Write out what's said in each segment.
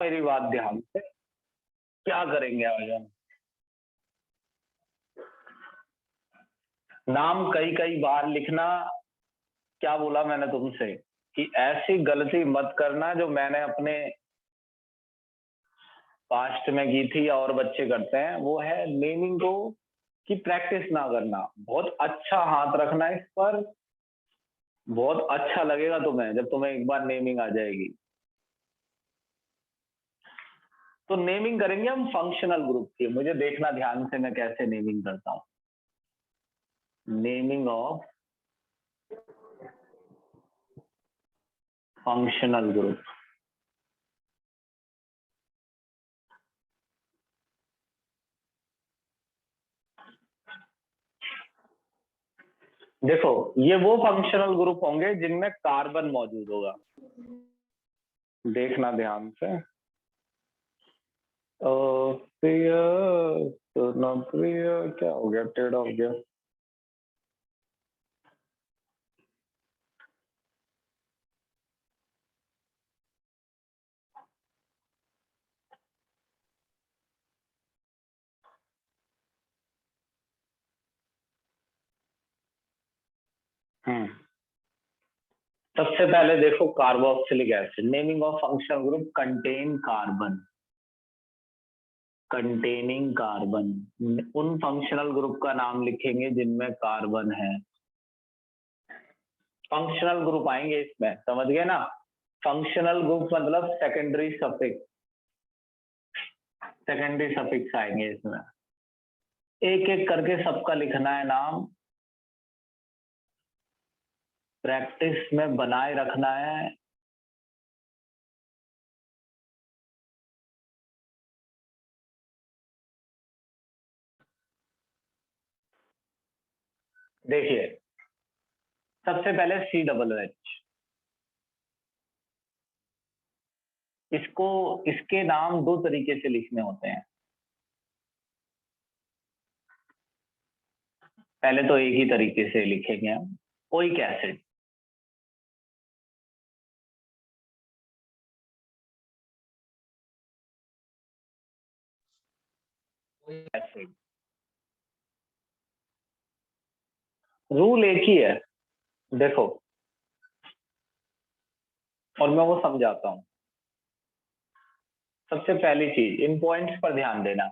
मेरी बात ध्यान से, क्या करेंगे आज हम? नाम कई कई बार लिखना। क्या बोला मैंने तुमसे कि ऐसी गलती मत करना जो मैंने अपने पास्ट में की थी और बच्चे करते हैं, वो है नेमिंग को की प्रैक्टिस ना करना। बहुत अच्छा हाथ रखना इस पर, बहुत अच्छा लगेगा तुम्हें जब तुम्हें एक बार नेमिंग आ जाएगी। तो नेमिंग करेंगे हम फंक्शनल ग्रुप की। मुझे देखना ध्यान से मैं कैसे नेमिंग करता हूं। Naming of functional group. देखो, ये वो फंक्शनल ग्रुप होंगे जिनमें कार्बन मौजूद होगा। देखना ध्यान से। प्रिय तो ना प्रिय, क्या हो गया, टेढ़ा हो गया। सबसे पहले देखो, carboxylic acid. Naming of functional group contain carbon. Containing carbon. उन फंक्शनल ग्रुप का नाम लिखेंगे जिनमें कार्बन है। फंक्शनल ग्रुप आएंगे इसमें, समझ गए ना? फंक्शनल ग्रुप मतलब सेकेंडरी सफिक्स। सेकेंडरी सफिक्स आएंगे इसमें। एक एक करके सबका लिखना है नाम, प्रैक्टिस में बनाए रखना है। देखिए, सबसे पहले COOH। इसको, इसके नाम दो तरीके से लिखने होते हैं। पहले तो एक ही तरीके से लिखेंगे हम, ओइक एसिड। एसिड। रूल एक ही है, देखो, और मैं वो समझाता हूं। सबसे पहली चीज, इन पॉइंट्स पर ध्यान देना।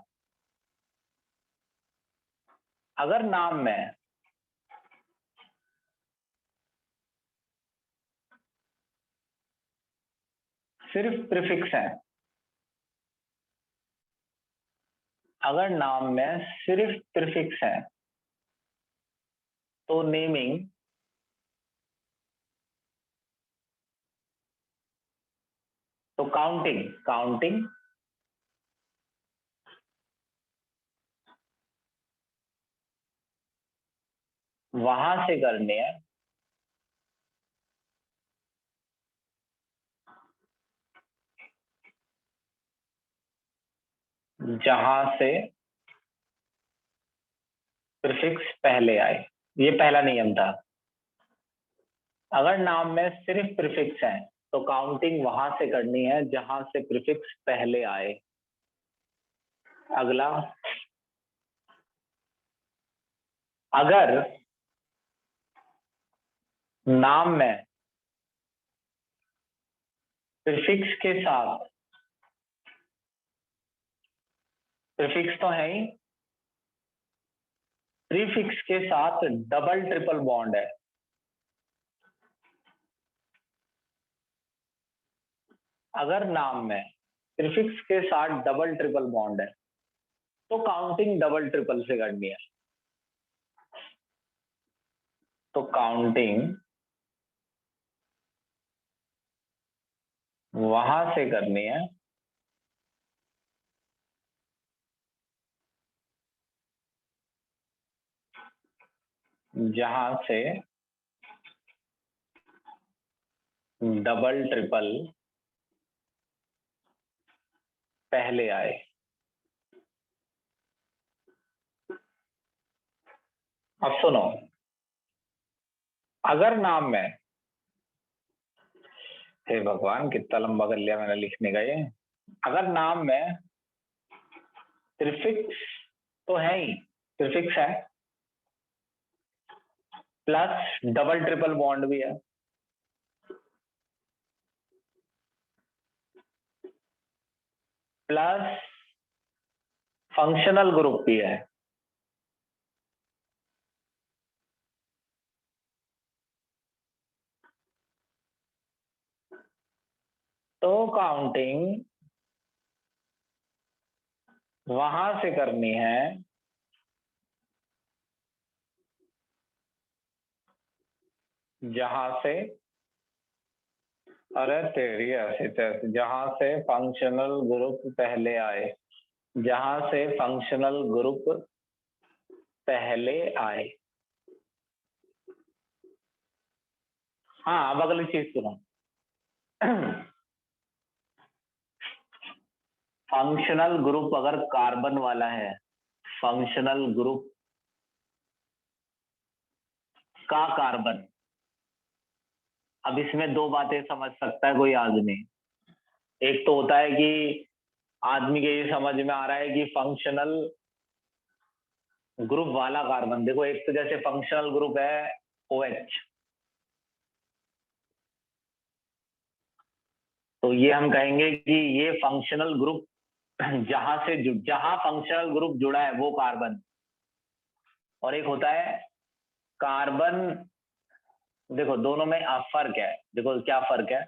अगर नाम में सिर्फ प्रीफिक्स है, अगर नाम में सिर्फ प्रीफिक्स है, तो नेमिंग तो काउंटिंग काउंटिंग वहां से करनी है जहां से प्रीफिक्स पहले आए। ये पहला नियम था। अगर नाम में सिर्फ प्रीफिक्स है तो काउंटिंग वहां से करनी है जहां से प्रीफिक्स पहले आए। अगला, अगर नाम में प्रीफिक्स के साथ, प्रीफिक्स तो है ही, प्रीफिक्स के साथ डबल ट्रिपल बॉन्ड है, अगर नाम में प्रीफिक्स के साथ डबल ट्रिपल बॉन्ड है तो काउंटिंग डबल ट्रिपल से करनी है। तो काउंटिंग वहां से करनी है जहां से डबल ट्रिपल पहले आए। अब सुनो, अगर नाम में, हे भगवान कितना लंबा कर लिया मैंने लिखने का ये। अगर नाम में प्रीफिक्स तो है ही, प्रीफिक्स है, प्लस डबल ट्रिपल बॉन्ड भी है, प्लस फंक्शनल ग्रुप भी है, तो काउंटिंग वहां से करनी है जहां से, अरे तेरी ऐसी तैसी, जहां से फंक्शनल ग्रुप पहले आए, जहां से फंक्शनल ग्रुप पहले आए। हाँ, अब अगली चीज सुनो। फंक्शनल ग्रुप अगर कार्बन वाला है, फंक्शनल ग्रुप का कार्बन, अब इसमें दो बातें समझ सकता है कोई आदमी। एक तो होता है कि आदमी के ये समझ में आ रहा है कि फंक्शनल ग्रुप वाला कार्बन, देखो एक तो जैसे फंक्शनल ग्रुप है OH, तो ये हम कहेंगे कि ये फंक्शनल ग्रुप जहां फंक्शनल ग्रुप जुड़ा है वो कार्बन। और एक होता है कार्बन, देखो दोनों में फर्क है, देखो क्या फर्क है,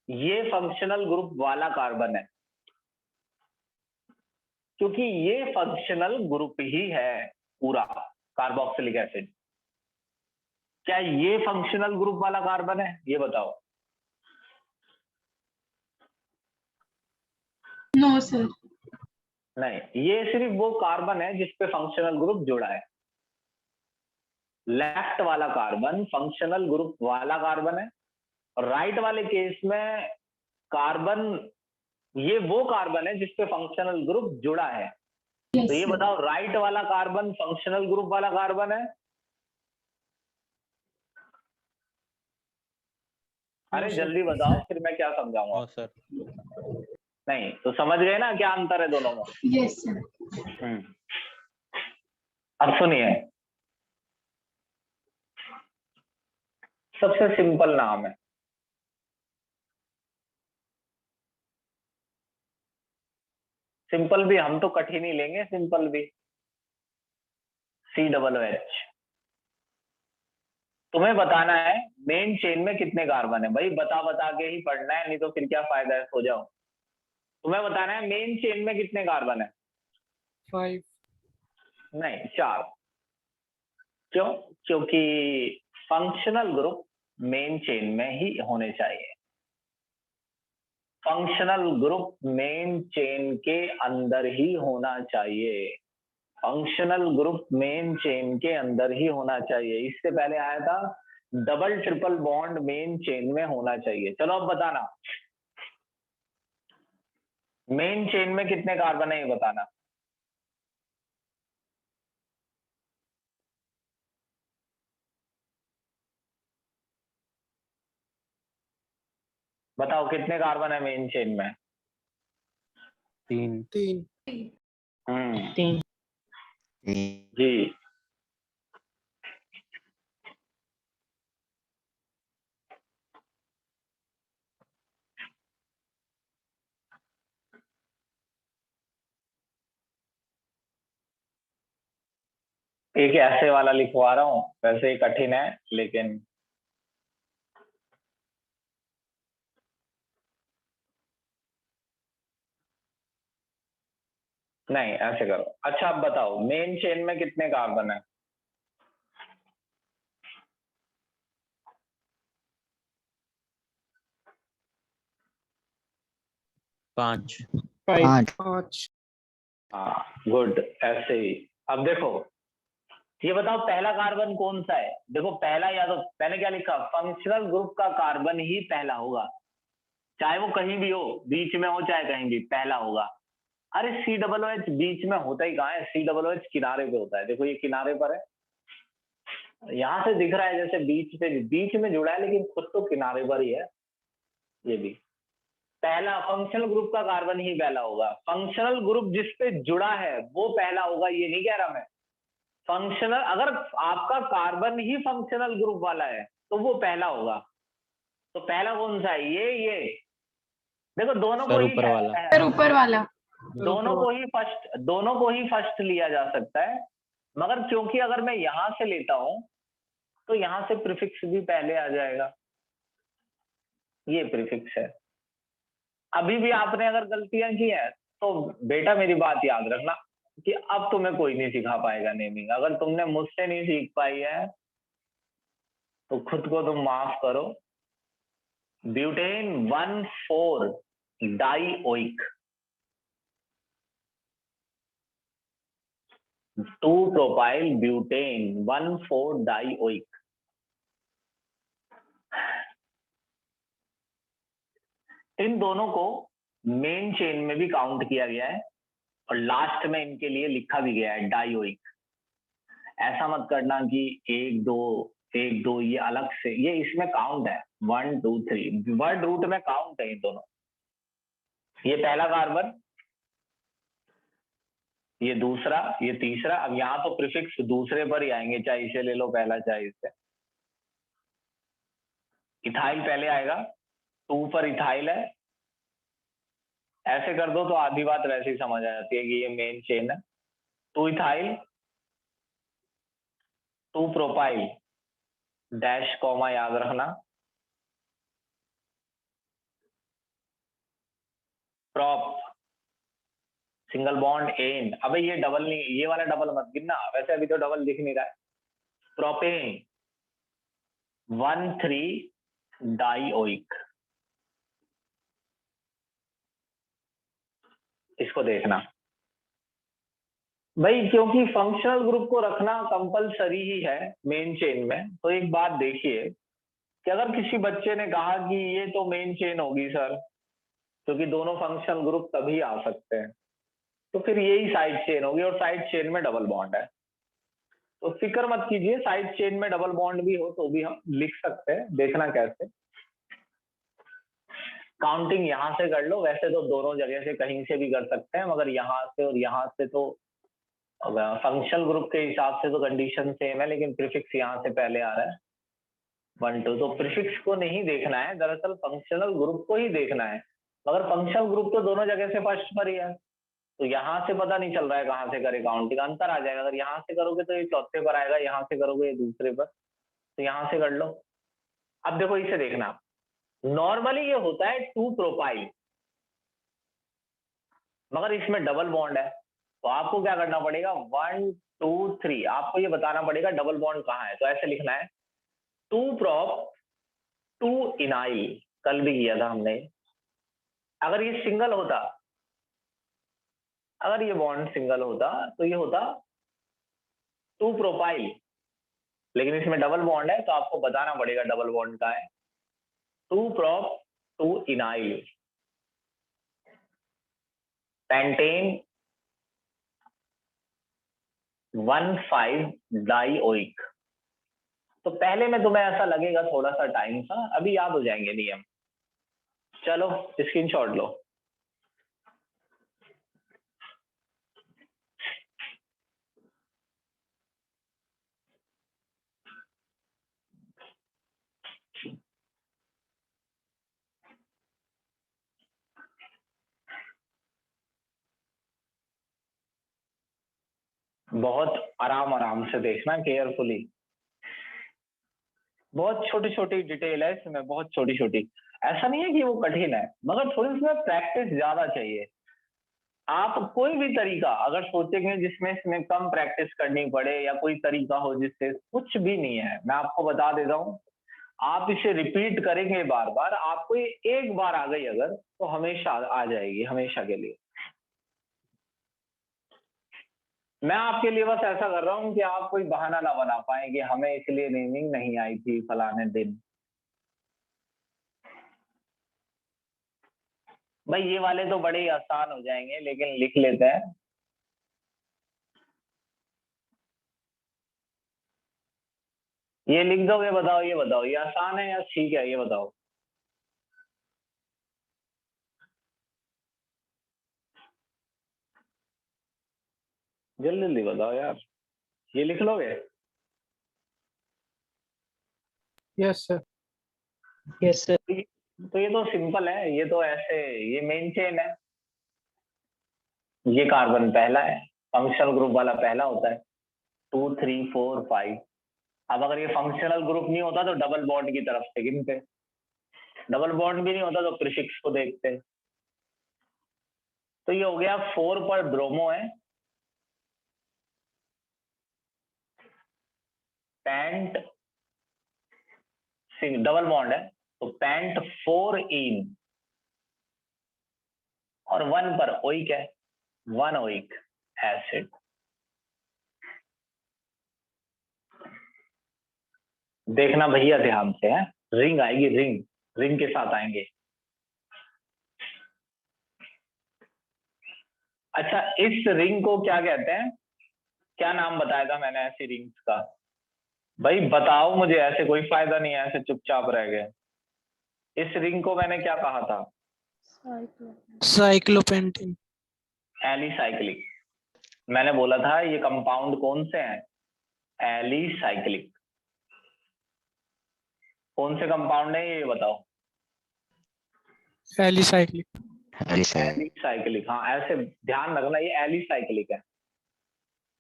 ये फंक्शनल ग्रुप वाला कार्बन है क्योंकि ये फंक्शनल ग्रुप ही है पूरा, कार्बोक्सिलिक एसिड। क्या ये फंक्शनल ग्रुप वाला कार्बन है, ये बताओ? No sir. नहीं, ये सिर्फ वो कार्बन है जिसपे फंक्शनल ग्रुप जुड़ा है। लेफ्ट वाला कार्बन फंक्शनल ग्रुप वाला कार्बन है, और राइट वाले केस में कार्बन, ये वो कार्बन है जिसपे फंक्शनल ग्रुप जुड़ा है। तो ये बताओ, राइट वाला कार्बन फंक्शनल ग्रुप वाला कार्बन है? अरे जल्दी बताओ, फिर मैं क्या समझाऊंगा। सर। नहीं तो समझ गए ना क्या अंतर है दोनों में? Yes sir. अब सुनिए, सबसे सिंपल नाम है, सिंपल भी हम तो कठिन ही लेंगे, सिंपल भी, COOH। तुम्हें बताना है मेन चेन में कितने कार्बन है, भाई बता बता के ही पढ़ना है, नहीं तो फिर क्या फायदा है, सो जाओ। तुम्हें बताना है मेन चेन में कितने कार्बन है। 5। नहीं, 4। क्यों? क्योंकि फंक्शनल ग्रुप मेन चेन में ही होने चाहिए, फंक्शनल ग्रुप मेन चेन के अंदर ही होना चाहिए, फंक्शनल ग्रुप मेन चेन के अंदर ही होना चाहिए। इससे पहले आया था double triple bond main chain में होना चाहिए। चलो अब बताना, मेन चेन में कितने कार्बन है ये बताना। बताओ कितने कार्बन है मेन चेन में? 3। 3। जी, एक ऐसे वाला लिखवा रहा हूं, वैसे ही कठिन है लेकिन नहीं, ऐसे करो। अच्छा अब बताओ मेन चेन में कितने कार्बन है? 5। 5। हाँ गुड, ऐसे ही। अब देखो, ये बताओ पहला कार्बन कौन सा है? देखो पहला, या तो मैंने क्या लिखा, फंक्शनल ग्रुप का कार्बन ही पहला होगा, चाहे वो कहीं भी हो, बीच में हो चाहे कहीं भी, पहला होगा। अरे COOH बीच में होता ही कहाँ है, COOH किनारे पे होता है, देखो ये किनारे पर है, यहां से दिख रहा है जैसे बीच से, बीच में जुड़ा है लेकिन खुद तो किनारे पर ही है ये भी। पहला फंक्शनल ग्रुप का कार्बन ही पहला होगा। फंक्शनल ग्रुप जिस पे जुड़ा है वो पहला होगा, ये नहीं कह रहा मैं। फंक्शनल, अगर आपका कार्बन ही फंक्शनल ग्रुप वाला है तो वो पहला होगा। तो पहला कौन सा है? ये देखो, दोनों को सर ही ऊपर वाला। सर ऊपर वाला। दोनों को ही फर्स्ट लिया जा सकता है, मगर क्योंकि अगर मैं यहां से लेता हूं तो यहां से प्रीफिक्स भी पहले आ जाएगा। ये प्रीफिक्स है। अभी भी आपने अगर गलतियां की है तो बेटा मेरी बात याद रखना कि अब तुम्हें कोई नहीं सिखा पाएगा नेमिंग। अगर तुमने मुझसे नहीं सीख पाई है तो खुद को तुम माफ करो। Butane 1,4 dioic, 2 propyl butane 1,4 dioic. इन दोनों को मेन चेन में भी काउंट किया गया है और लास्ट में इनके लिए लिखा भी गया है डाइओइक। ऐसा मत करना कि 1 2 ये अलग से, ये इसमें काउंट है 1 2 3 वर्ड रूट में काउंट है इन दोनों। ये पहला कार्बन, ये दूसरा, ये तीसरा। अब यहां तो प्रीफिक्स दूसरे पर ही आएंगे, चाहे इसे ले लो पहला चाहे इसे। इथाइल पहले आएगा, 2 पर इथाइल है। ऐसे कर दो तो आधी बात वैसे ही समझ आ जाती है कि ये मेन चेन है। 2 इथाइल, 2 प्रोपाइल, डैश कॉमा याद रखना, प्रॉप, सिंगल बॉन्ड एन। अबे ये डबल नहीं, ये वाला डबल मत गिनना, वैसे अभी तो डबल दिख नहीं रहा है। Propane 1,3 dioic. इसको देखना भाई, क्योंकि फंक्शनल ग्रुप को रखना कंपलसरी ही है मेन चेन में। तो एक बात देखिए कि अगर किसी बच्चे ने कहा कि ये तो मेन चेन होगी सर, क्योंकि दोनों फंक्शनल ग्रुप तभी आ सकते हैं, तो फिर यही साइड चेन होगी और साइड चेन में डबल बॉन्ड है। तो फिक्र मत कीजिए, साइड चेन में डबल बॉन्ड भी हो तो भी हम लिख सकते हैं। देखना कैसे, काउंटिंग यहां से कर लो। वैसे तो दोनों जगह से कहीं से भी कर सकते हैं, मगर यहां से और यहां से तो फंक्शनल ग्रुप के हिसाब से तो कंडीशन सेम है, लेकिन प्रीफिक्स यहां से पहले आ रहा है 1 2। तो प्रीफिक्स को नहीं देखना है, दरअसल फंक्शनल ग्रुप को ही देखना है। मगर फंक्शनल ग्रुप तो दोनों जगह से फर्स्ट पर ही है, तो यहाँ से पता नहीं चल रहा है कहाँ से करे काउंटिंग, अंतर आ जाएगा। अगर यहाँ से करोगे तो ये चौथे पर आएगा, यहाँ से करोगे ये दूसरे पर, तो यहाँ से कर लो। अब देखो इसे देखना, नॉर्मली ये होता है 2 प्रोपाइल, मगर इसमें डबल बॉन्ड है। तो आपको क्या करना पड़ेगा, 1 2 3, आपको ये बताना पड़ेगा डबल बॉन्ड कहाँ है। तो ऐसे लिखना है 2 प्रोप 2 इनाइल। कल भी किया था हमने। अगर ये सिंगल होता, अगर ये बॉन्ड सिंगल होता तो ये होता 2 प्रोपाइल, लेकिन इसमें डबल बॉन्ड है तो आपको बताना पड़ेगा डबल बॉन्ड का है। 2 प्रोप 2 इनाइल पेंटेन 1,5 डाइओइक। तो पहले में तुम्हें ऐसा लगेगा थोड़ा सा टाइम सा, अभी याद हो जाएंगे नियम। चलो स्क्रीनशॉट लो। बहुत आराम आराम से देखना, केयरफुली। बहुत छोटी छोटी डिटेल है इसमें, बहुत छोटी छोटी। ऐसा नहीं है कि वो कठिन है, मगर थोड़ी इसमें प्रैक्टिस ज्यादा चाहिए। आप कोई भी तरीका अगर सोचेंगे जिसमें इसमें कम प्रैक्टिस करनी पड़े, या कोई तरीका हो जिससे, कुछ भी नहीं है। मैं आपको बता देता हूँ, आप इसे रिपीट करेंगे बार बार, आपको ये एक बार आ गई अगर, तो हमेशा आ जाएगी, हमेशा के लिए। मैं आपके लिए बस ऐसा कर रहा हूँ कि आप कोई बहाना ना बना पाए कि हमें इसलिए नेमिंग नहीं आई थी फलाने दिन। भाई ये वाले तो बड़े ही आसान हो जाएंगे, लेकिन लिख लेते हैं। ये लिख दोगे? बताओ, ये बताओ, ये आसान है या ठीक है, ये बताओ। जल्दी जल्दी बताओ यार, ये लिख लोगे? Yes sir. Yes sir. तो ये तो सिंपल है, ये तो ऐसे, ये मेन चेन है, ये कार्बन पहला है, फंक्शनल ग्रुप वाला पहला होता है, 2 3 4 5। अब अगर ये फंक्शनल ग्रुप नहीं होता तो डबल बॉन्ड की तरफ से गिनते, डबल बॉन्ड भी नहीं होता तो प्रीफिक्स को देखते। तो ये हो गया 4 पर ब्रोमो है, पैंट डबल बॉन्ड है, तो पैंट 4 इन, और 1 पर ओइक है, 1 ओइक एसिड। देखना भैया ध्यान से है, रिंग आएगी, रिंग रिंग के साथ आएंगे। अच्छा, इस रिंग को क्या कहते हैं, क्या नाम बताया था मैंने ऐसी रिंग्स का? भाई बताओ मुझे, ऐसे कोई फायदा नहीं है ऐसे चुपचाप रह गए। इस रिंग को मैंने क्या कहा था? साइक्लोपेंटेन। एलिसाइक्लिक। मैंने बोला था ये कंपाउंड कौन से हैं? एलिसाइक्लिक। कौन से कंपाउंड है ये बताओ? एलिसाइक्लिक। एलिसाइक्लिक, हाँ ऐसे ध्यान रखना, ये एलिसाइक्लिक है।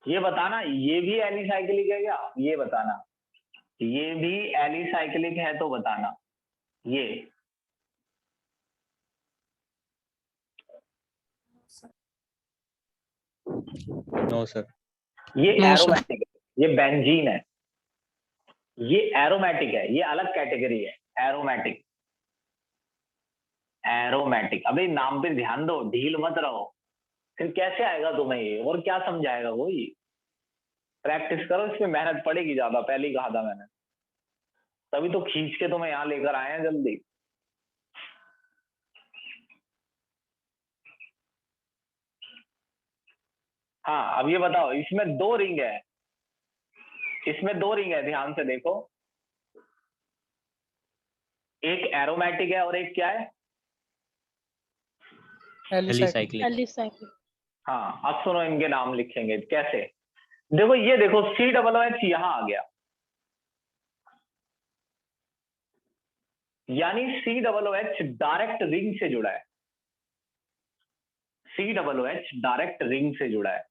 ये बताना ये भी एलिसाइक्लिक है क्या, ये बताना। ये भी एलिसाइक्लिक है तो बताना। ये नो सर। ये नो सर। एरोमेटिक है, ये बेंजीन है, ये एरोमेटिक है, ये अलग कैटेगरी है। Aromatic, aromatic. अबे नाम पे ध्यान दो, ढील मत रहो, फिर कैसे आएगा तुम्हें ये, और क्या समझाएगा कोई? प्रैक्टिस करो, इसमें मेहनत पड़ेगी ज्यादा, पहले ही कहा था मैंने, तभी तो खींच के तुम्हें यहाँ लेकर आए हैं जल्दी। हाँ अब ये बताओ, इसमें 2 रिंग है, इसमें 2 रिंग है, ध्यान से देखो, एक एरोमेटिक है और एक क्या है? एलिसाइक्लिक। एलिसाइक्लिक। हाँ अब सुनो, इनके नाम लिखेंगे कैसे। देखो ये देखो, COOH यहां आ गया, यानी COOH डायरेक्ट रिंग से जुड़ा है, COOH डायरेक्ट रिंग से जुड़ा है।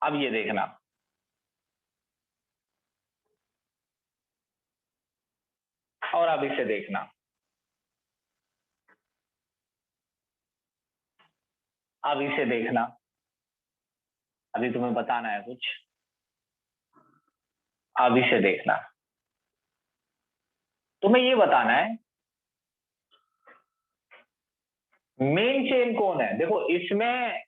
अब ये देखना, और अब इसे देखना, अब इसे देखना, अभी तुम्हें बताना है कुछ, अब इसे देखना, तुम्हें ये बताना है मेन चेन कौन है। देखो इसमें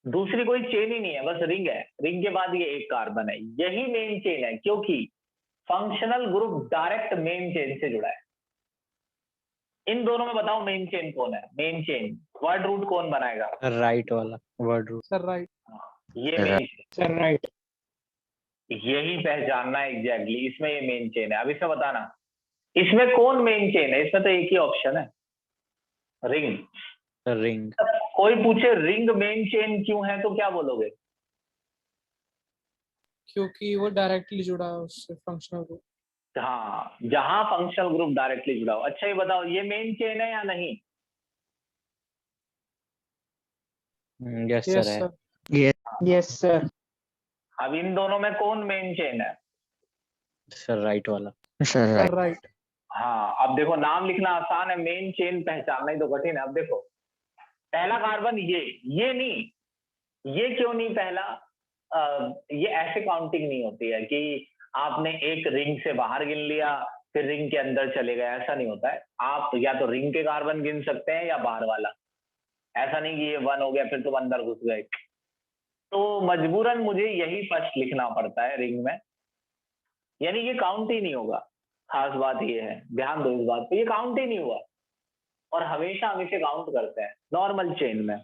दूसरी कोई चेन ही नहीं है, बस रिंग है, रिंग के बाद ये एक कार्बन है, यही मेन चेन है, क्योंकि functional group direct main chain से जुड़ा है। इन दोनों में बताओ मेन चेन कौन है? मेन चेन वर्ड रूट कौन बनाएगा? राइट वाला वर्ड रूट। Sir right. ये मेन, सर राइट। यही पहचानना है एग्जैक्टली, इसमें ये मेन चेन है। अब इसमें बताना, इसमें कौन मेन चेन है? इसमें तो एक ही ऑप्शन है, रिंग। रिंग। कोई पूछे रिंग मेन चेन क्यों है तो क्या बोलोगे? क्योंकि वो डायरेक्टली जुड़ा है उससे फंक्शनल ग्रुप। हाँ, जहां फंक्शनल ग्रुप डायरेक्टली जुड़ा हो। अच्छा ये बताओ, ये मेन चेन है या नहीं? यस यस सर है। सर। Yes sir. अब इन दोनों में कौन मेन चेन है? सर राइट वाला। Sir right. हाँ अब देखो, नाम लिखना आसान है, मेन चेन पहचानना ही तो कठिन है। अब देखो पहला कार्बन, ये नहीं, ये क्यों नहीं पहला? ये ऐसे काउंटिंग नहीं होती है कि आपने एक रिंग से बाहर गिन लिया फिर रिंग के अंदर चले गए, ऐसा नहीं होता है। आप या तो रिंग के कार्बन गिन सकते हैं या बाहर वाला, ऐसा नहीं कि ये 1 हो गया फिर तुम अंदर घुस गए। तो मजबूरन मुझे यही फर्स्ट लिखना पड़ता है रिंग में, यानी ये काउंट ही नहीं होगा। खास बात ये है, ध्यान दो इस बात पे, ये काउंट ही नहीं हुआ, और हमेशा हम इसे काउंट करते हैं नॉर्मल चेन में,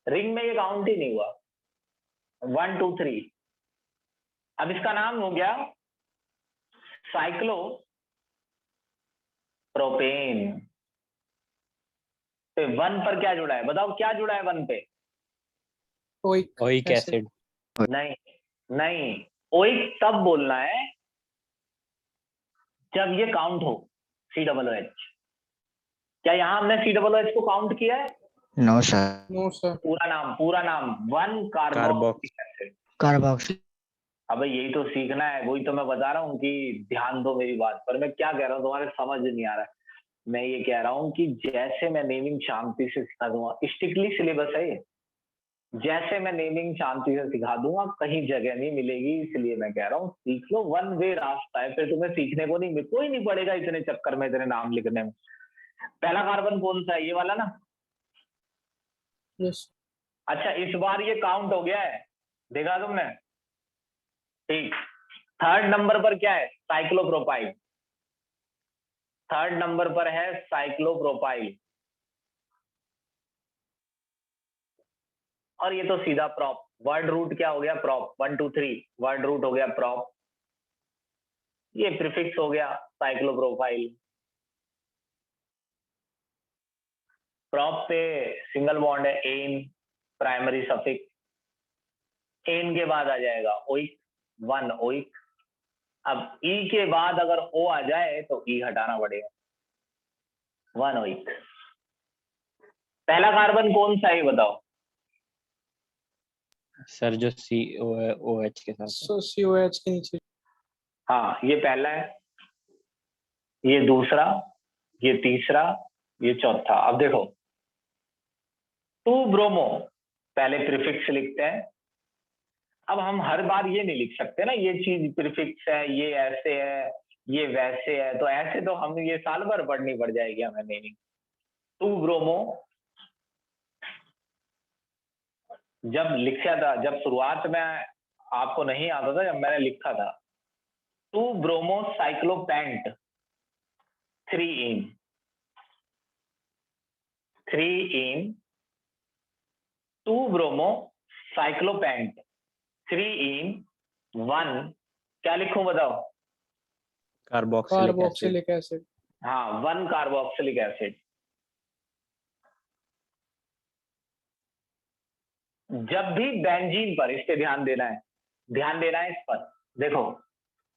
रिंग में ये काउंट ही नहीं हुआ। 1 2 3। अब इसका नाम हो गया साइक्लो प्रोपेन। तो 1 पर क्या जुड़ा है बताओ, क्या जुड़ा है 1 पे? Oic Oic acid. acid. नहीं नहीं, ओइक तब बोलना है जब ये काउंट हो COOH। क्या यहाँ हमने COOH को काउंट किया है? No, sir. No, sir. पूरा नाम 1 कार्बोक्सिलिक एसिड। Carboxylic. अब यही तो सीखना है, वही तो मैं बता रहा हूँ कि ध्यान दो मेरी बात पर। मैं क्या कह रहा हूँ तुम्हारे समझ नहीं आ रहा है। मैं ये कह रहा हूँ कि जैसे मैं नेमिंग शांति से सिखा दूंगा, स्ट्रिक्टली सिलेबस है ये, जैसे मैं नेमिंग शांति से सिखा दूंगा कहीं जगह नहीं मिलेगी। इसलिए मैं कह रहा हूँ सीख लो, वन वे रास्ता है, फिर तुम्हें सीखने को नहीं, कोई नहीं पड़ेगा इतने चक्कर में इतने नाम लिखने में। पहला कार्बन कौन सा है? ये वाला ना। Yes. अच्छा, इस बार ये काउंट हो गया है, देखा तुमने? ठीक। थर्ड नंबर पर क्या है? साइक्लोप्रोपाइल। थर्ड नंबर पर है साइक्लोप्रोपाइल। और ये तो सीधा प्रॉप, वर्ड रूट क्या हो गया? प्रॉप। 1 2 3 वर्ड रूट हो गया प्रॉप। ये प्रीफिक्स हो गया साइक्लोप्रोपाइल। प्रॉप पे सिंगल बॉन्ड है एन, प्राइमरी सफिक्स। एन के बाद आ जाएगा ओइक, 1 ओइक। अब ई के बाद अगर ओ आ जाए तो ई हटाना पड़ेगा, 1 ओइक। पहला कार्बन कौन सा है ये बताओ? सर जो COOH के साथ है। So COH के नीचे. हाँ, ये पहला है, ये दूसरा, ये तीसरा, ये चौथा। अब देखो 2 ब्रोमो पहले प्रीफिक्स लिखते हैं। अब हम हर बार ये नहीं लिख सकते ना, ये चीज प्रीफिक्स है, ये ऐसे है, ये वैसे है, तो ऐसे तो हम ये साल भर पढ़नी पड़ जाएगी हमें मीनिंग। 2 ब्रोमो जब लिखा था, जब शुरुआत में आपको नहीं आता था, जब मैंने लिखा था 2 ब्रोमो साइक्लोपेंट 3 इन 2 ब्रोमो साइक्लोपेंट 3 इन 1, क्या लिखूं बताओ? Carboxylic acid. Carboxylic acid. हाँ, 1 कार्बोक्सिलिक एसिड। जब भी बेंजीन पर, इस पे ध्यान देना है, ध्यान देना है इस पर। देखो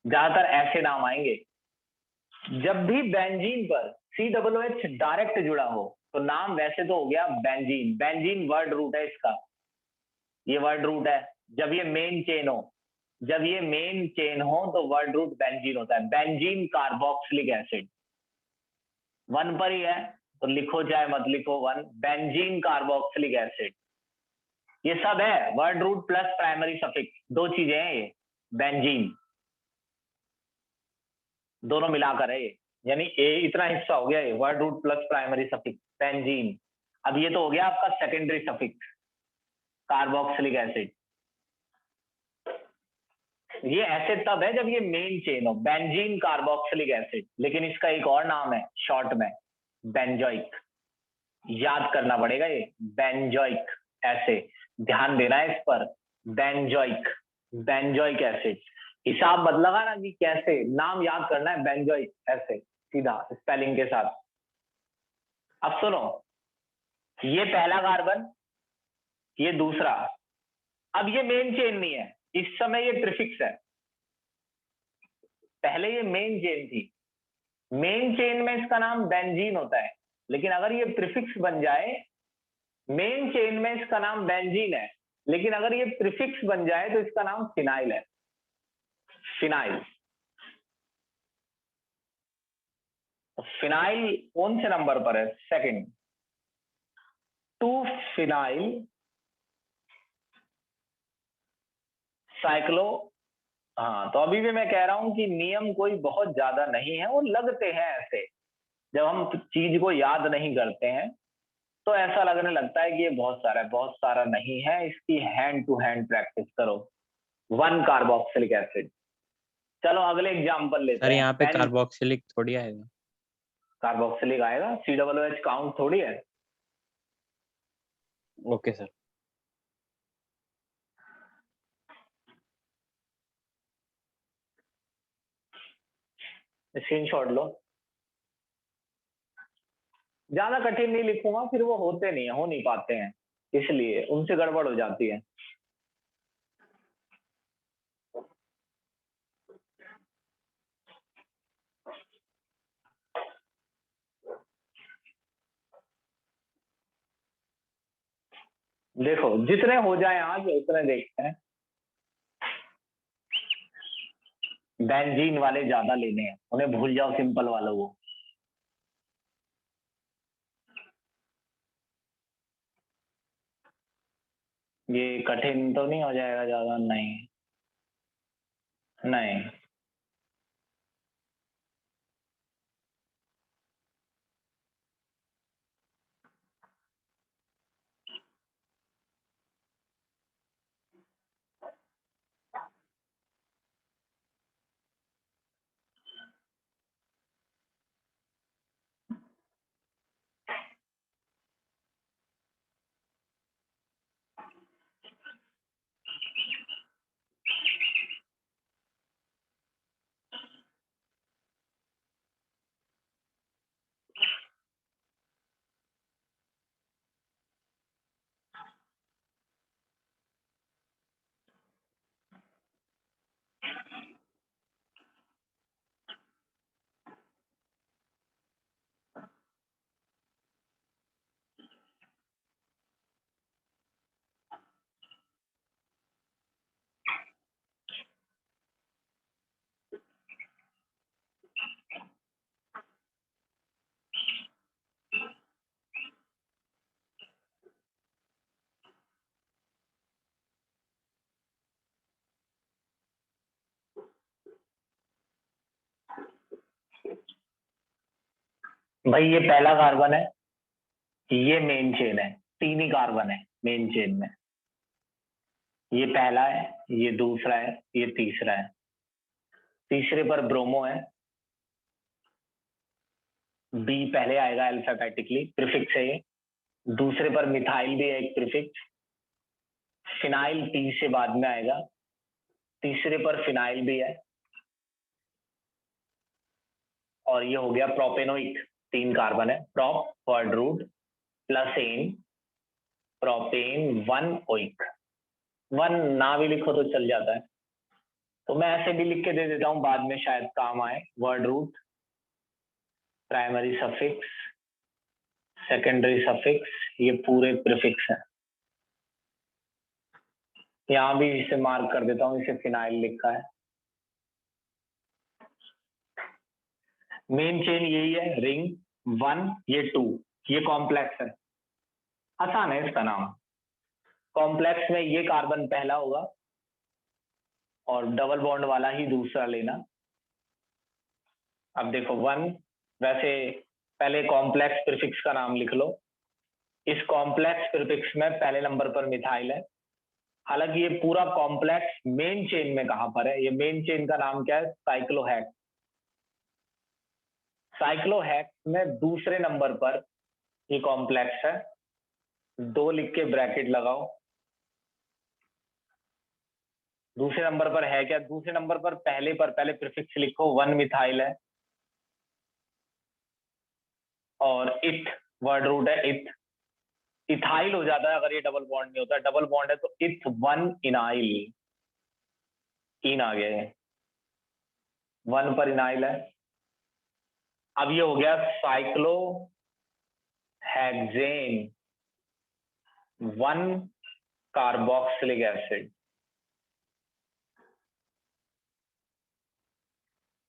ज्यादातर ऐसे नाम आएंगे, जब भी बेंजीन पर COOH डायरेक्ट जुड़ा हो तो नाम वैसे तो हो गया बेंजीन। बेंजीन वर्ड रूट है इसका, ये वर्ड रूट है। जब ये मेन चेन हो, जब ये मेन चेन हो तो वर्ड रूट बेंजीन होता है। बेंजीन कार्बोक्सिलिक एसिड 1 पर ही है तो लिखो चाहे मत लिखो 1, बेंजीन कार्बोक्सिलिक एसिड। ये सब है word root plus primary suffix, 2 चीजें हैं ये, बेंजीन दोनों मिलाकर है ये, यानी ए इतना हिस्सा हो गया ये, word root plus primary suffix benzene. अब ये तो हो गया आपका सेकेंडरी सफिक्स कार्बोक्सिलिक एसिड। ये ऐसे तब है जब ये मेन चेन हो, बेंजीन कार्बोक्सिलिक एसिड। लेकिन इसका एक और नाम है शॉर्ट में, बेंजोइक। याद करना पड़ेगा ये, बेंजोइक, ऐसे ध्यान देना है इस पर, बेंजोइक, बेंजोइक एसिड। हिसाब मत लगाना कि कैसे, नाम याद करना है बेंजोइक, ऐसे सीधा स्पेलिंग के साथ। अब सुनो, ये पहला कार्बन, ये दूसरा। अब ये मेन चेन नहीं है, इस समय ये प्रीफिक्स है। पहले ये मेन चेन थी, मेन चेन में इसका नाम बेंजीन होता है, लेकिन अगर ये प्रीफिक्स बन जाए, मेन चेन में इसका नाम बेंजीन है, लेकिन अगर ये प्रीफिक्स बन जाए तो इसका नाम फिनाइल है, फिनाइल। फिनाइल कौन से नंबर पर है? Second, 2 phenyl cyclo. हाँ, तो अभी भी मैं कह रहा हूं कि नियम कोई बहुत ज्यादा नहीं है, वो लगते हैं ऐसे। जब हम चीज को याद नहीं करते हैं तो ऐसा लगने लगता है कि ये बहुत सारा है, बहुत सारा नहीं है। इसकी हैंड टू हैंड प्रैक्टिस करो। 1 कार्बोक्सिलिक एसिड। चलो अगले एग्जांपल लेते सर हैं। यहाँ पे कार्बोक्सिलिक थोड़ी आएगा। कार्बोक्सिलिक आएगा, COOH काउंट थोड़ी है। Okay sir. स्क्रीनशॉट लो। ज्यादा कठिन नहीं लिखूंगा, फिर वो होते नहीं है, हो नहीं पाते हैं। इसलिए उनसे गड़बड़ हो जाती है। देखो जितने हो जाए आज उतने देखते हैं। बेंजीन वाले ज्यादा लेने हैं, उन्हें भूल जाओ सिंपल वालों को। ये कठिन तो नहीं हो जाएगा ज्यादा? नहीं नहीं। भाई ये पहला कार्बन है, ये मेन चेन है, 3 ही कार्बन है मेन चेन में। ये पहला है, ये दूसरा है, ये तीसरा है। तीसरे पर ब्रोमो है, बी पहले आएगा अल्फाबेटिकली, प्रीफिक्स है ये। दूसरे पर मिथाइल भी है एक प्रीफिक्स, फिनाइल टी से बाद में आएगा। तीसरे पर फिनाइल भी है, और ये हो गया प्रोपेनोइक, 3 कार्बन है। Prop word root plus ane, propane 1 oic. 1 ना भी लिखो तो चल जाता है, तो मैं ऐसे भी लिख के दे देता हूं, बाद में शायद काम आए। Word root, primary suffix, secondary suffix, ये पूरे प्रीफिक्स हैं। यहां भी इसे मार्क कर देता हूं, इसे फिनाइल लिखा है। मेन चेन यही है, रिंग 1, ये 2, ये कॉम्प्लेक्स है। आसान है इसका नाम। कॉम्प्लेक्स में ये कार्बन पहला होगा और डबल बॉन्ड वाला ही दूसरा लेना। अब देखो 1, वैसे पहले कॉम्प्लेक्स प्रीफिक्स का नाम लिख लो। इस कॉम्प्लेक्स प्रीफिक्स में पहले नंबर पर मिथाइल है। हालांकि ये पूरा कॉम्प्लेक्स मेन चेन में कहां पर है? ये मेन चेन का नाम क्या है? साइक्लोहेक्स। साइक्लोहेक्स में दूसरे नंबर पर ये कॉम्प्लेक्स है। 2 लिख के ब्रैकेट लगाओ। दूसरे नंबर पर है क्या? दूसरे नंबर पर पहले प्रीफिक्स लिखो, 1 मिथाइल है, और इथ वर्ड रूट है, इथ। इथाइल हो जाता है अगर ये डबल बॉन्ड नहीं होता। डबल बॉन्ड है तो इथ 1 इनाइल, इन आ गया है, 1 पर इनाइल है। अब ये हो गया साइक्लो हेक्सेन 1 कार्बोक्सिलिक एसिड।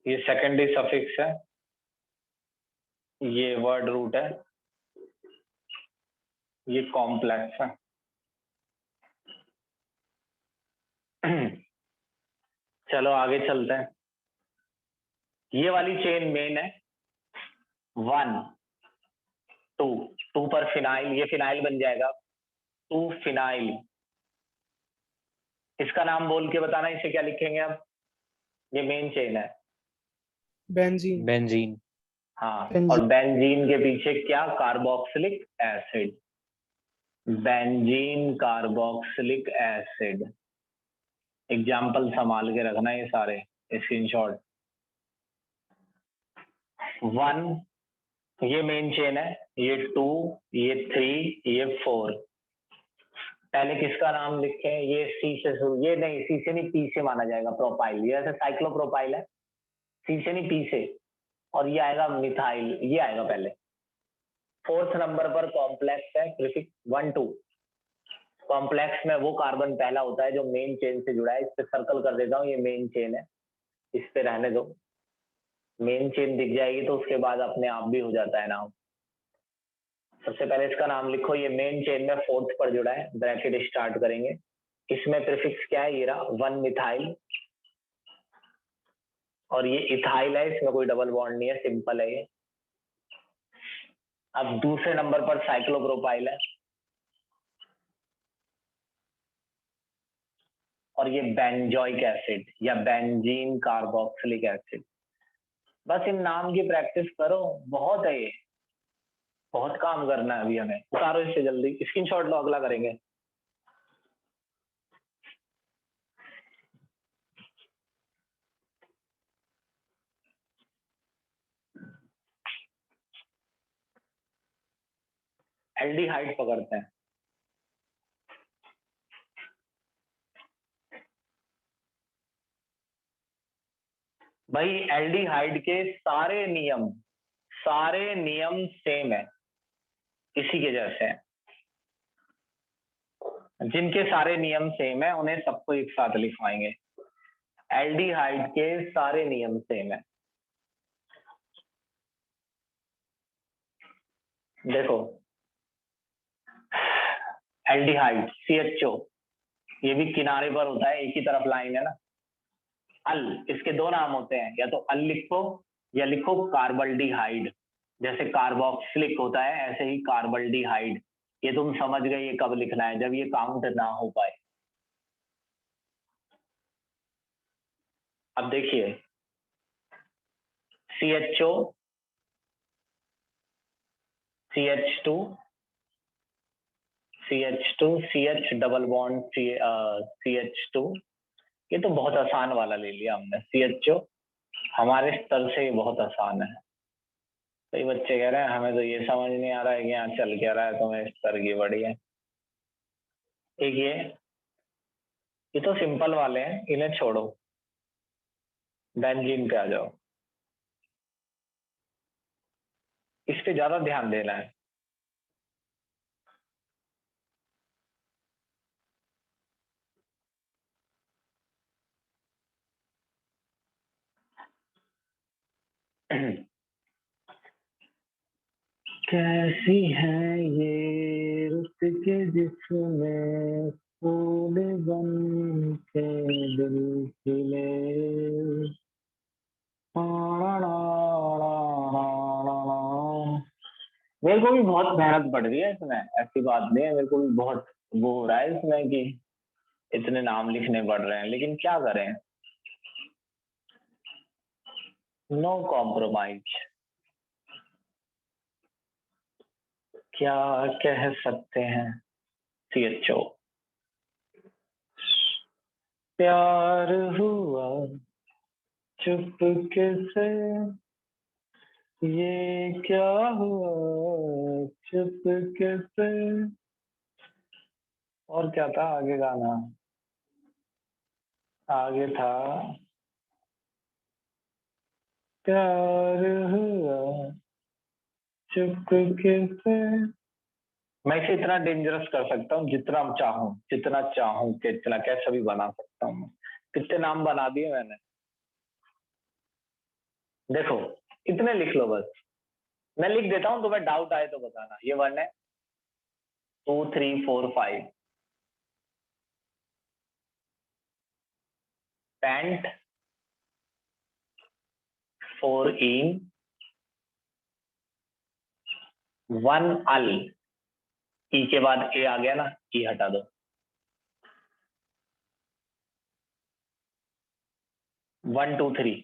ये सेकेंडरी सफिक्स है, ये वर्ड रूट है, ये कॉम्प्लेक्स है। चलो आगे चलते हैं। ये वाली चेन मेन है, 1 2 पर फिनाइल, ये फिनाइल बन जाएगा, 2 फिनाइल। इसका नाम बोल के बताना, इसे क्या लिखेंगे अब? ये मेन चेन है, बेंजीन। बेंजीन। हाँ। और बेंजीन। बेंजीन के पीछे क्या? Carboxylic acid. Benzene carboxylic acid. Example संभाल के रखना ये सारे, स्क्रीनशॉट। 1, ये मेन चेन है, ये 2, ये 3, ये 4। पहले किसका नाम लिखे, ये सी से शुरू, ये नहीं सी से नहीं पी से माना जाएगा प्रोपाइल, ये ऐसे साइक्लोप्रोपाइल है, सी से नहीं पी से, और ये आएगा मिथाइल, ये आएगा पहले। फोर्थ नंबर पर कॉम्प्लेक्स है प्रीफिक्स 1 2। कॉम्प्लेक्स में वो कार्बन पहला होता है जो मेन चेन से जुड़ा है, इस पे सर्कल कर देता हूँ, ये मेन चेन है, इस पे रहने दो, मेन चेन दिख जाएगी तो उसके बाद अपने आप भी हो जाता है नाम। सबसे पहले इसका नाम लिखो, ये मेन चेन में फोर्थ पर जुड़ा है, ब्रैकेट स्टार्ट करेंगे, इसमें प्रीफिक्स क्या है, ये रहा 1 मिथाइल, और ये इथाइल है, इसमें कोई डबल बॉन्ड नहीं है, सिंपल है ये। अब दूसरे नंबर पर साइक्लोप्रोपाइल है, और ये बेंजोइक एसिड या बेंजीन कार्बोक्सिलिक एसिड। बस इन नाम की प्रैक्टिस करो, बहुत है ये, बहुत काम करना है अभी हमें। उतारो इससे जल्दी, स्क्रीनशॉट लो, अगला करेंगे। एल्डिहाइड पकड़ते हैं। भाई एल्डिहाइड के सारे नियम सेम है, इसी के जैसे हैं। जिनके सारे नियम सेम है उन्हें सबको एक साथ लिखवाएंगे। एल्डिहाइड के सारे नियम सेम है। देखो एल्डिहाइड CHO, ये भी किनारे पर होता है, एक ही तरफ लाइन है ना। अल, इसके दो नाम होते हैं, या तो अल लिखो या लिखो कार्बल्डिहाइड। जैसे कार्बोक्सिलिक होता है ऐसे ही कार्बल्डिहाइड। ये तुम समझ गए ये कब लिखना है, जब ये काउंट ना हो पाए। अब देखिए CHO, CH2, CH double bond CH2, ये तो बहुत आसान वाला ले लिया हमने। CHO हमारे स्तर से ये बहुत आसान है। कई बच्चे कह रहे हैं हमें तो ये समझ नहीं आ रहा है कि यहाँ चल क्या रहा है, तुम्हें स्तर की बड़ी है। एक ये तो सिंपल वाले हैं, इन्हें छोड़ो, बेंजीन पे आ जाओ। इस पे ज्यादा ध्यान देना है। कैसी है ये रुत के जिसमें फूल बन के दिल खिले। मेरे को भी बहुत मेहनत पड़ रही है इसमें, ऐसी बात नहीं है, मेरे को भी बहुत वो हो रहा है इसमें कि इतने नाम लिखने पड़ रहे हैं, लेकिन क्या करें, नो कॉम्प्रोमाइज। क्या कह सकते हैं। CHO, प्यार हुआ चुपके से, ये क्या हुआ चुपके से। और क्या था आगे गाना, आगे था प्यार हुआ चुपके से। मैं इसे इतना डेंजरस कर सकता हूँ जितना चाहूँ कितना कैसा भी बना सकता हूँ। कितने नाम बना दिए मैंने, देखो इतने लिख लो बस। मैं लिख देता हूँ, तुम्हें डाउट आए तो बताना। ये 1 है, 2 3 4 5, पैंट, 4 इन, 1 अल, ई के बाद ए आ गया ना, ई हटा दो, 1 2 3,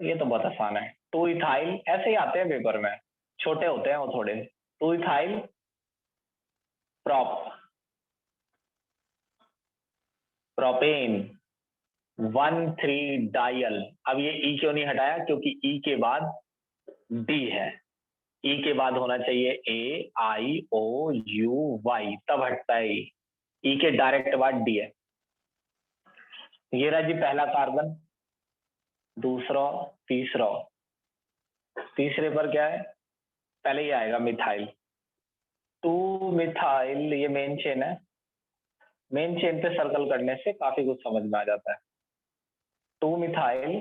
ये तो बहुत आसान है। 2 इथाइल, ऐसे ही आते हैं पेपर में, छोटे होते हैं वो थोड़े। 2 इथाइल प्रोप, प्रोपेन, 1 3 डायल। अब ये ई क्यों नहीं हटाया, क्योंकि ई के बाद डी है, ई के बाद होना चाहिए AIOUY, तब हटता है ई के डायरेक्ट बाद डी है। ये रहा जी पहला कार्बन, दूसरा, तीसरा। तीसरे पर क्या है, पहले ही आएगा मिथाइल, 2 मिथाइल, ये मेन चेन है। मेन चेन पे सर्कल करने से काफी कुछ समझ में आ जाता है। 2 मिथाइल,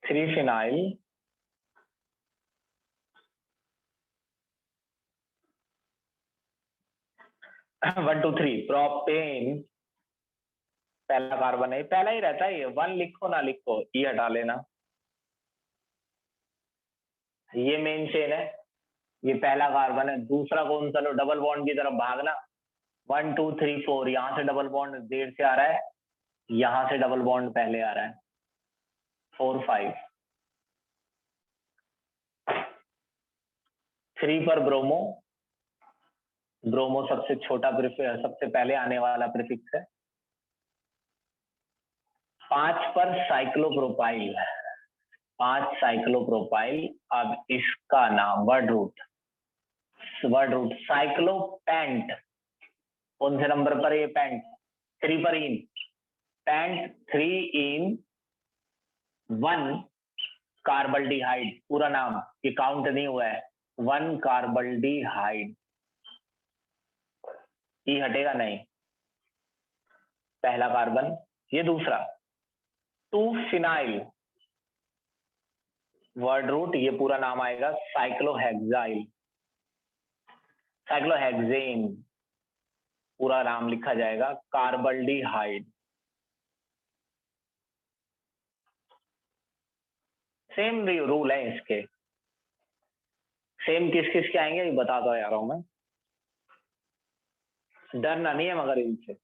3 फिनाइल, 1 2 3 प्रोपेन, पहला कार्बन है, पहला ही रहता है ये, 1 लिखो ना लिखो, ये हटा लेना। ये मेन चेन है, ये पहला कार्बन है। दूसरा कौन सा लो, डबल बॉन्ड की तरफ भागना, 1 2 3 4, यहां से डबल बॉन्ड देर से आ रहा है, यहां से डबल बॉन्ड पहले आ रहा है, 4 5। 3 पर ब्रोमो, ब्रोमो सबसे छोटा प्रीफिक्स, सबसे पहले आने वाला प्रीफिक्स है। 5 पर साइक्लोप्रोपाइल, 5 साइक्लोप्रोपाइल। अब इसका नाम वर्ड रूट साइक्लोपेंट, कौन से नंबर पर ये पेंट, 3 पर इन, पेंट 3 इन 1 कार्बल्डिहाइड, पूरा नाम, ये काउंट नहीं हुआ है, 1 कार्बल्डिहाइड, ये हटेगा नहीं, पहला कार्बन। ये दूसरा 2 फिनाइल, वर्ड रूट, ये पूरा नाम आएगा साइक्लोहेक्साइल, साइक्लोहेक्सेन, पूरा नाम लिखा जाएगा कार्बल्डिहाइड। सेम रूल है इसके, सेम किस किस के आएंगे ये बताता जा रहा हूं मैं, डरना नहीं है मगर इनसे।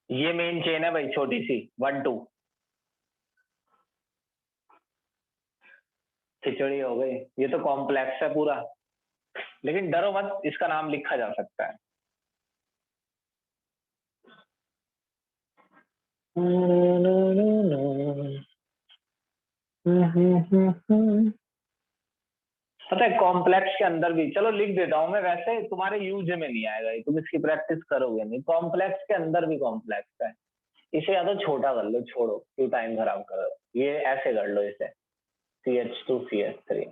ये मेन चेन है भाई, छोटी सी, 1 2, खिचड़ी हो गई। ये तो कॉम्प्लेक्स है पूरा, लेकिन डरो मत, इसका नाम लिखा जा सकता है। पता है कॉम्प्लेक्स के अंदर भी, चलो लिख देता हूं मैं, वैसे तुम्हारे यूज में नहीं आएगा, तुम इसकी प्रैक्टिस करोगे नहीं। कॉम्प्लेक्स के अंदर भी कॉम्प्लेक्स है, इसे या तो छोटा कर लो, छोड़ो क्यों टाइम खराब करो, ये ऐसे कर लो, इसे CH2 CH3,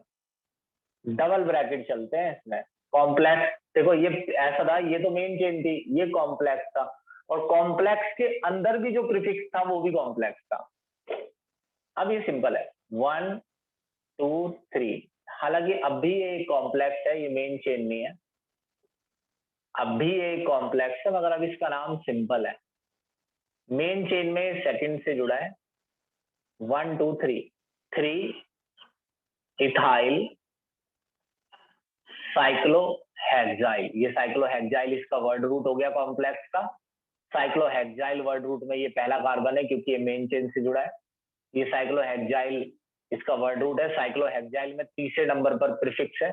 डबल ब्रैकेट चलते हैं इसमें। कॉम्प्लेक्स देखो, ये ऐसा था, ये तो मेन चेन थी, ये कॉम्प्लेक्स था, और कॉम्प्लेक्स के अंदर भी जो प्रीफिक्स था वो भी कॉम्प्लेक्स था। अब ये सिंपल है, 1 2 3, हालांकि अब भी ये कॉम्प्लेक्स है, ये मेन चेन नहीं है, अब भी ये कॉम्प्लेक्स है, मगर अब इसका नाम सिंपल है। मेन चेन में सेकंड से जुड़ा है, 1 2 3, 3 इथाइल साइक्लोहेक्साइल, ये साइक्लोहेक्साइल इसका वर्ड रूट हो गया कॉम्प्लेक्स का। साइक्लोहेक्साइल वर्ड रूट में ये पहला कार्बन है क्योंकि ये मेन चेन से जुड़ा है, ये साइक्लोहेक्साइल इसका वर्ड रूट है। साइक्लोहेक्साइल में तीसरे नंबर पर प्रीफिक्स है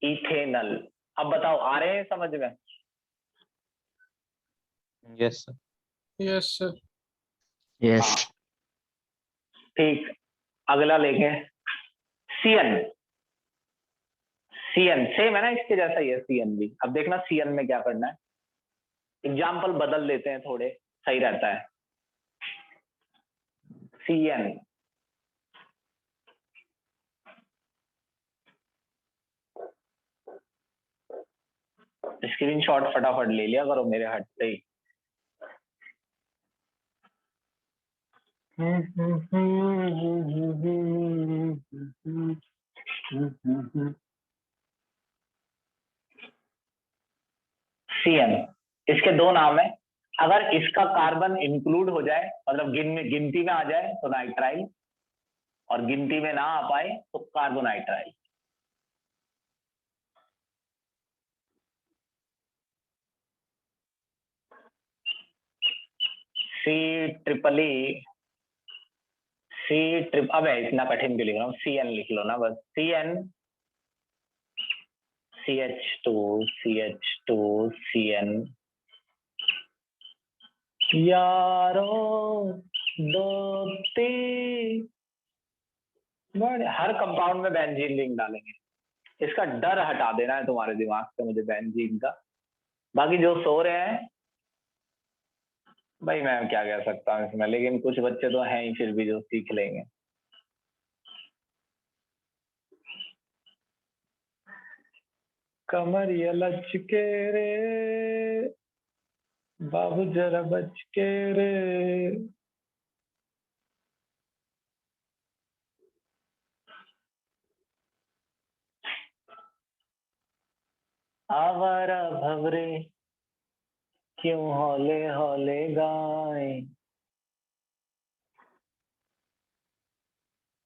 इथेनल। अब बताओ आ रहे हैं समझ में? Yes sir. Yes sir. Yes. हाँ ठीक, अगला लेंगे सीएन। सीएन सेम है ना, इसके जैसा ही है सीएन भी। अब देखना सीएन में क्या करना है, एग्जाम्पल बदल देते हैं थोड़े, सही रहता है। सीएन, स्क्रीनशॉट फटाफट ले लिया करो मेरे हटते ही। सीएन, इसके दो नाम है, अगर इसका कार्बन इंक्लूड हो जाए, मतलब गिनती में आ जाए तो नाइट्राइल, और गिनती में ना आ पाए तो कार्बोनाइट्राइल। C अब इतना कठिन क्यों लिख रहा हूँ, CN लिख लो ना बस, CN CH2 CN यारों दोस्ती, हर कंपाउंड में बेंजीन रिंग डालेंगे। इसका डर हटा देना है तुम्हारे दिमाग से मुझे बेंजीन का। बाकी जो सो रहे हैं भाई मैं क्या कह सकता हूँ इसमें, लेकिन कुछ बच्चे तो हैं ही फिर भी जो सीख लेंगे। कमर ये लचके रे बाबू जरा बच के रे। आवारा भवरे क्यों हौले हौले गाए,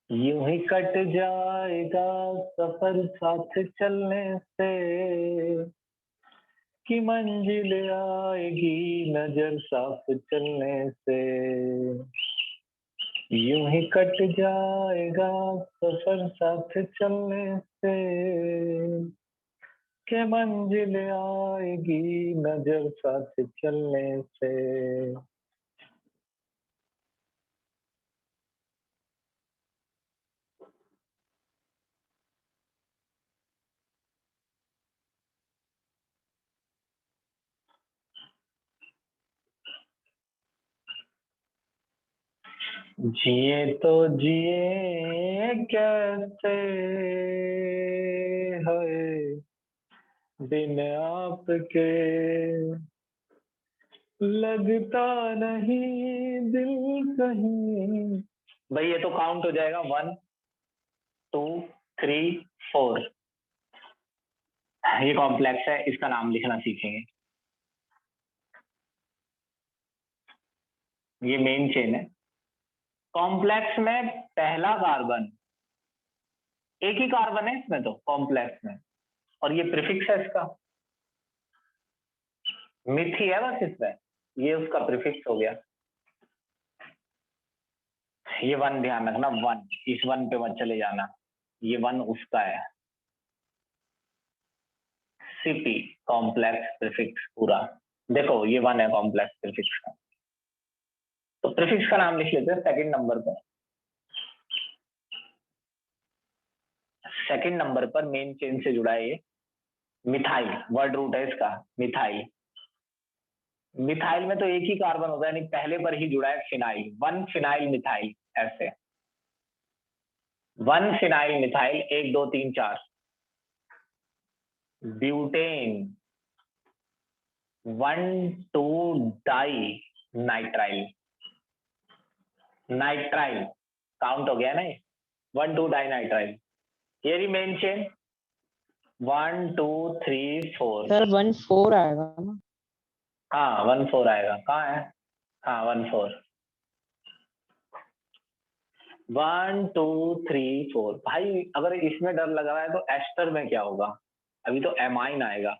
यूं ही कट जाएगा सफर साथ चलने से, कि मंजिल आएगी नजर साफ चलने से। यूं ही कट जाएगा सफर साथ चलने से, के मंजिल आएगी नजर साथ चलने से। जिए तो जिए कैसे है बिन आपके, लगता नहीं दिल कहीं। भाई ये तो काउंट हो जाएगा 1 2 3 4। ये कॉम्प्लेक्स है, इसका नाम लिखना सीखेंगे। ये मेन चेन है। कॉम्प्लेक्स में पहला कार्बन, एक ही कार्बन है इसमें तो कॉम्प्लेक्स में, और ये प्रीफिक्स है इसका। मिथ ही है बस इसमें, ये उसका प्रीफिक्स हो गया। ये 1 ध्यान रखना, 1 इस 1 पे मत चले जाना, ये 1 उसका है। सीपी कॉम्प्लेक्स प्रीफिक्स पूरा देखो, ये 1 है कॉम्प्लेक्स प्रीफिक्स का। तो प्रीफिक्स का नाम लिख लेते हैं सेकंड नंबर पर। सेकंड नंबर पर मेन चेन से जुड़ा है ये मिथाइल, वर्ड रूट है इसका मिथाइल। मिथाइल में तो एक ही कार्बन होता है, यानी पहले पर ही जुड़ा है फिनाइल, 1 फिनाइल मिथाइल, ऐसे 1 phenyl methyl 1 2 3 4। Butane 1 2 di nitrile, nitrile count हो गया ना ये, 1 2 डाई नाइट्राइल। ये मेन चेन 1 2 3 4। सर 1 4 आएगा ना? हाँ 1 4 आएगा, कहाँ है? हाँ 1 4 1 2 3 4। भाई अगर इसमें डर लग रहा है तो एस्टर में क्या होगा? अभी तो एमाइन आएगा,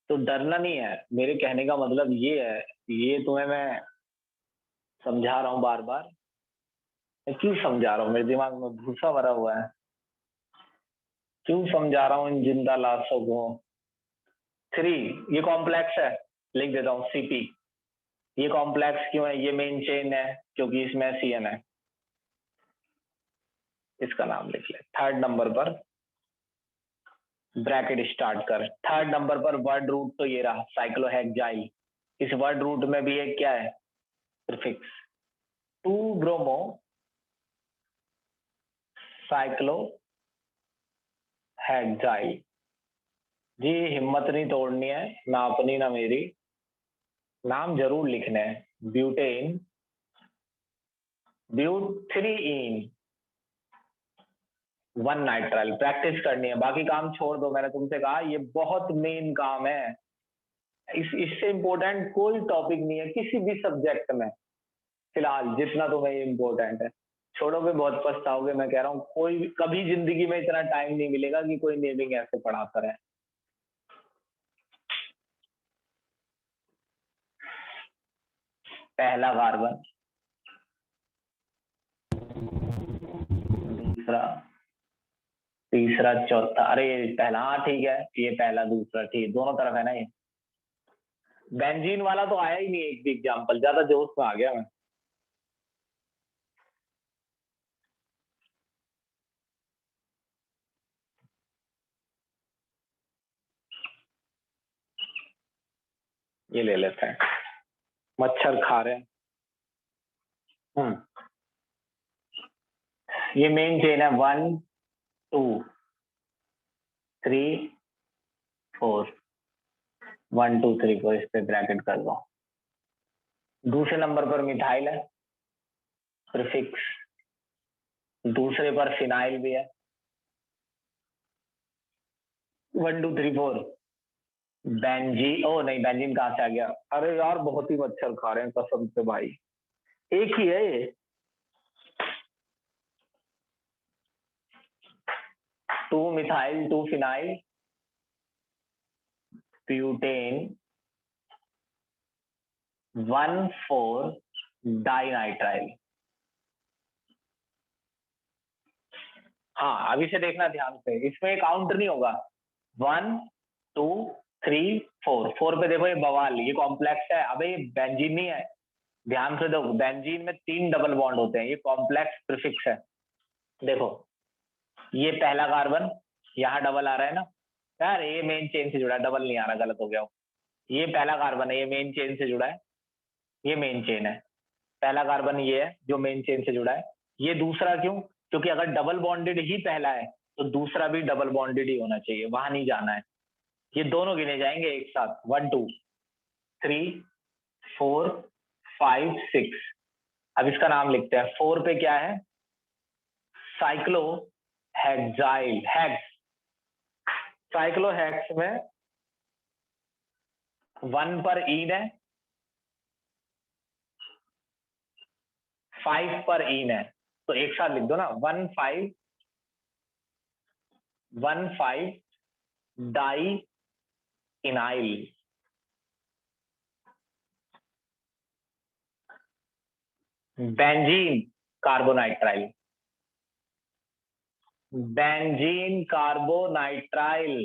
तो डरना नहीं है। मेरे कहने का मतलब ये है, ये तुम्हें मैं समझा रहा हूँ बार बार। मैं क्यों समझा रहा हूँ, मेरे दिमाग में भूसा भरा हुआ है, क्यों समझा रहा हूँ इन जिंदा लाशों को। 3 ये कॉम्प्लेक्स है, लिख देता हूँ सीपी। ये कॉम्प्लेक्स क्यों है? ये मेन चेन है क्योंकि इसमें सीएन है, इसका नाम लिख ले। थर्ड नंबर पर ब्रैकेट स्टार्ट कर। थर्ड नंबर पर वर्ड रूट तो ये रहा साइक्लोहेक्साइल। इस वर्ड रूट में भी एक क्या है? Prefix 2 bromo cyclohexyl. जी हिम्मत नहीं तोड़नी है, ना अपनी ना मेरी, नाम जरूर लिखने हैं। Butane ब्यूथ्रीन 1 nitrile. प्रैक्टिस करनी है, बाकी काम छोड़ दो। मैंने तुमसे कहा ये बहुत मेन काम है, इससे इंपॉर्टेंट कोई टॉपिक नहीं है किसी भी सब्जेक्ट में फिलहाल जितना तुम्हें ये इंपॉर्टेंट है। छोड़ोगे बहुत पछताओगे, मैं कह रहा हूँ। कोई कभी जिंदगी में इतना टाइम नहीं मिलेगा कि कोई नेमिंग ऐसे पढ़ाता रहे। पहला कार्बन, दूसरा, तीसरा, चौथा। अरे ये पहला, हाँ ठीक है, ये पहला दूसरा ठीक, दोनों तरफ है ना ये। बेंजीन वाला तो आया ही नहीं एक भी एग्जाम्पल, ज्यादा जोश में आ गया मैं। ये ले लेते हैं, मच्छर खा रहे हैं। ये मेन चेन है, 1 2 3 4, 1 2 3 4, इस पे ब्रैकेट कर दो। दूसरे नंबर पर मिथाइल है, प्रीफिक्स। दूसरे पर फिनाइल भी है, 1 2 3 4। बेंजीन, ओ नहीं, बेंजीन कहाँ से आ गया? अरे यार बहुत ही मच्छर खा रहे हैं कसम से भाई, एक ही है ये। 2 मिथाइल 2 फिनाइल ब्यूटेन 1 4 डाइनाइट्राइल। हाँ अभी से देखना ध्यान से, इसमें काउंट नहीं होगा। 1 2 3 4, 4 पे देखो ये बवाल, ये कॉम्प्लेक्स है। अबे ये बेंजीन नहीं है, ध्यान से देखो, बेंजीन में 3 डबल बॉन्ड होते हैं, ये कॉम्प्लेक्स प्रीफिक्स है। देखो ये पहला कार्बन, यहाँ डबल आ रहा है ना यार, ये मेन चेन से जुड़ा है, डबल नहीं आ रहा, गलत हो गया। ये पहला कार्बन है, ये मेन चेन से जुड़ा है, ये मेन चेन है। पहला कार्बन ये है जो मेन चेन से जुड़ा है। ये दूसरा क्यों? क्योंकि अगर डबल बॉन्डेड ही पहला है तो दूसरा भी डबल बॉन्डेड ही होना चाहिए, वहां नहीं जाना है। ये दोनों गिने जाएंगे एक साथ, 1 2 3 4 5 6। अब इसका नाम लिखते हैं। 4 पे क्या है? Cyclo hexyl, hex. Cyclo hex में 1 पर ईन है, 5 पर ईन है, तो एक साथ लिख दो ना, 1 5 di ynyl. Benzene carbonitrile, benzene carbonitrile.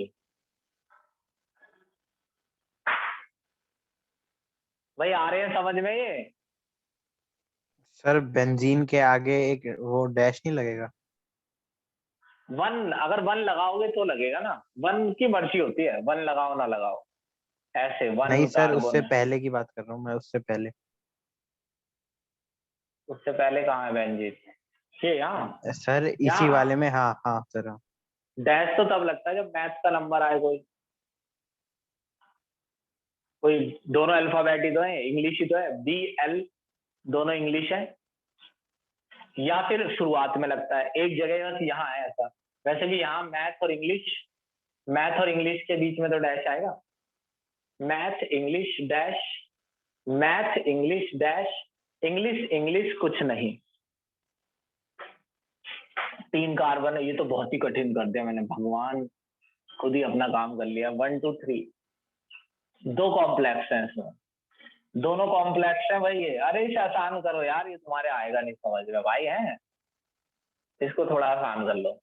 भाई आ रहे हैं समझ में ये? सर बेंजीन के आगे एक वो डैश नहीं लगेगा? 1, अगर 1 लगाओगे तो लगेगा ना, 1 की मर्जी होती है, 1 लगाओ ना लगाओ। ऐसे 1 नहीं सर, उससे कार्बन। पहले की बात कर रहा हूँ मैं, उससे पहले। उससे पहले कहाँ है बेंजीन? ये यहाँ, सर इसी यहाँ। वाले में, हाँ हाँ सर हाँ। डैश तो तब लगता है जब मैथ्स का नंबर आए कोई। कोई दोनों अल्फाबेट ही तो है, इंग्लिश ही तो है, बी एल दोनों इंग्लिश है। या फिर शुरुआत में लगता है एक जगह, बस यहाँ है ऐसा। वैसे भी यहाँ मैथ और इंग्लिश के बीच में तो डैश आएगा। Math English dash, math English dash, English English कुछ नहीं। 3 कार्बन है, ये तो बहुत ही कठिन कर दिया मैंने, भगवान खुद ही अपना काम कर लिया। 1 2 3, 2 कॉम्प्लेक्स हैं इसमें, दोनों कॉम्प्लेक्स हैं भाई ये। अरे इसे आसान करो यार, ये तुम्हारे आएगा नहीं समझ में भाई है, इसको थोड़ा आसान कर लो।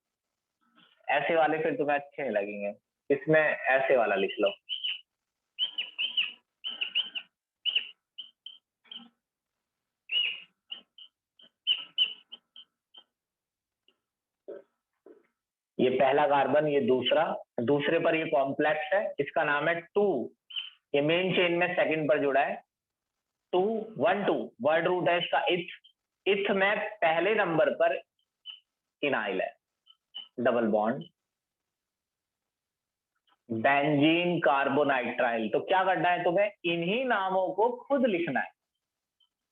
ऐसे वाले फिर तुम्हें अच्छे नहीं लगेंगे, इसमें ऐसे वाला लिख लो। ये पहला कार्बन, ये दूसरा, दूसरे पर ये कॉम्प्लेक्स है, इसका नाम है 2। ये मेन चेन में सेकंड पर जुड़ा है, 2 1 2, वर्ड रूट है इसका इथ। इथ में पहले नंबर पर इनाइल है, डबल बॉन्ड। Benzene carbonitrile. तो क्या करना है तुम्हें? इन्हीं नामों को खुद लिखना है,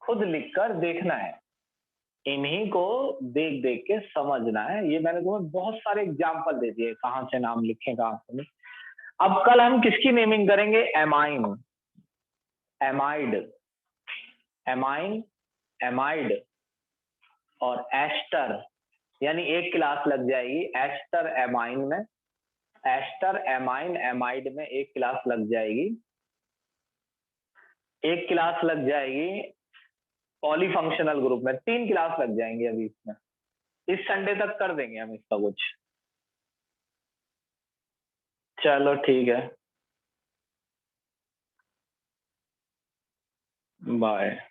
खुद लिखकर देखना है, इन्हीं को देख देख के समझना है। ये मैंने तुम्हें बहुत सारे एग्जाम्पल दे दिए, कहाँ से नाम लिखें कहाँ से नहीं। अब कल हम किसकी नेमिंग करेंगे? एमाइन, एमाइड, एमाइन, एमाइड और एस्टर। यानी एक क्लास लग जाएगी एस्टर एमाइन में, एस्टर एमाइन एमाइड में एक क्लास लग जाएगी। एक क्लास लग जाएगी पॉलीफंक्शनल ग्रुप में, 3 क्लास लग जाएंगे अभी इसमें। इस संडे तक कर देंगे हम इसका कुछ। चलो ठीक है। बाय।